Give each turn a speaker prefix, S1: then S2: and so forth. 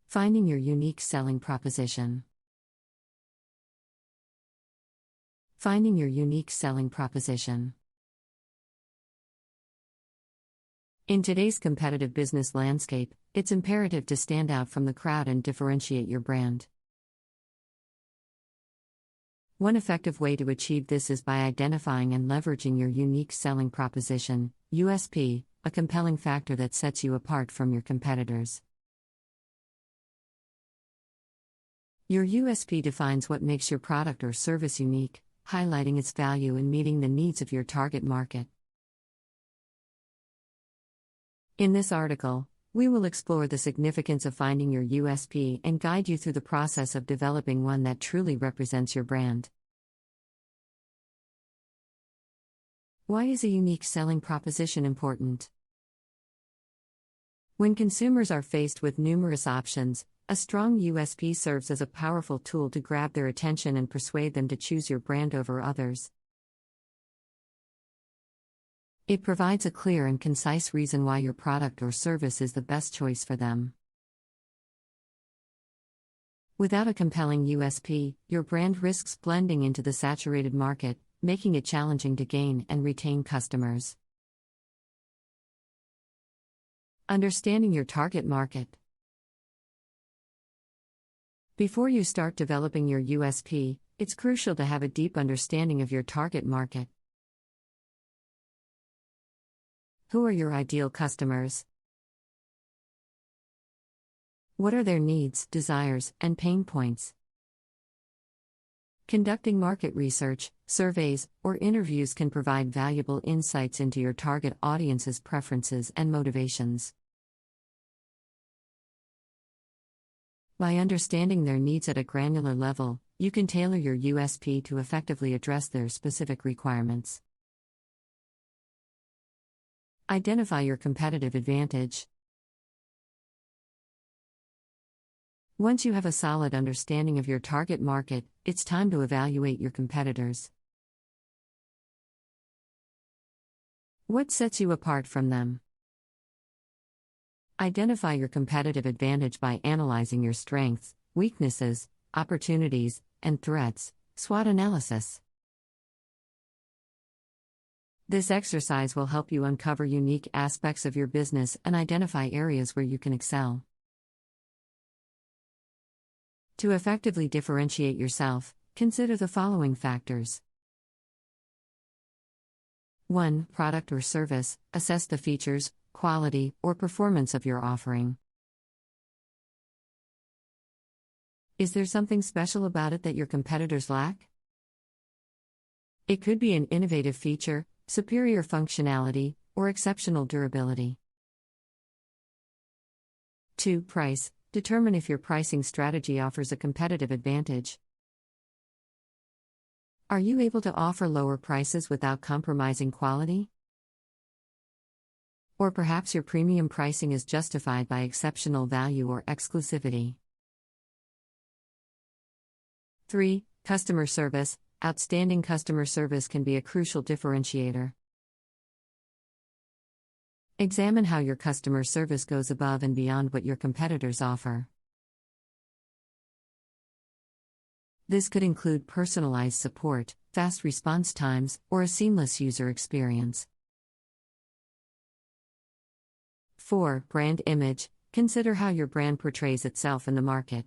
S1: Finding your unique selling proposition. Finding your unique selling proposition. In today's competitive business landscape, it's imperative to stand out from the crowd and differentiate your brand. One effective way to achieve this is by identifying and leveraging your unique selling proposition, USP, a compelling factor that sets you apart from your competitors. Your USP defines what makes your product or service unique, highlighting its value in meeting the needs of your target market. In this article, we will explore the significance of finding your USP and guide you through the process of developing one that truly represents your brand. Why is a unique selling proposition important? When consumers are faced with numerous options, a strong USP serves as a powerful tool to grab their attention and persuade them to choose your brand over others. It provides a clear and concise reason why your product or service is the best choice for them. Without a compelling USP, your brand risks blending into the saturated market, making it challenging to gain and retain customers. Understanding your target market. Before you start developing your USP, it's crucial to have a deep understanding of your target market. Who are your ideal customers? What are their needs, desires, and pain points? Conducting market research, surveys, or interviews can provide valuable insights into your target audience's preferences and motivations. By understanding their needs at a granular level, you can tailor your USP to effectively address their specific requirements. Identify your competitive advantage. Once you have a solid understanding of your target market, it's time to evaluate your competitors. What sets you apart from them? Identify your competitive advantage by analyzing your strengths, weaknesses, opportunities, and threats, SWOT analysis. This exercise will help you uncover unique aspects of your business and identify areas where you can excel. To effectively differentiate yourself, consider the following factors. 1. Product or service. Assess the features, quality, or performance of your offering. Is there something special about it that your competitors lack? It could be an innovative feature, superior functionality, or exceptional durability. 2. Price. Determine if your pricing strategy offers a competitive advantage. Are you able to offer lower prices without compromising quality? Or perhaps your premium pricing is justified by exceptional value or exclusivity. 3. Customer service. Outstanding customer service can be a crucial differentiator. Examine how your customer service goes above and beyond what your competitors offer. This could include personalized support, fast response times, or a seamless user experience. 4. Brand image. Consider how your brand portrays itself in the market.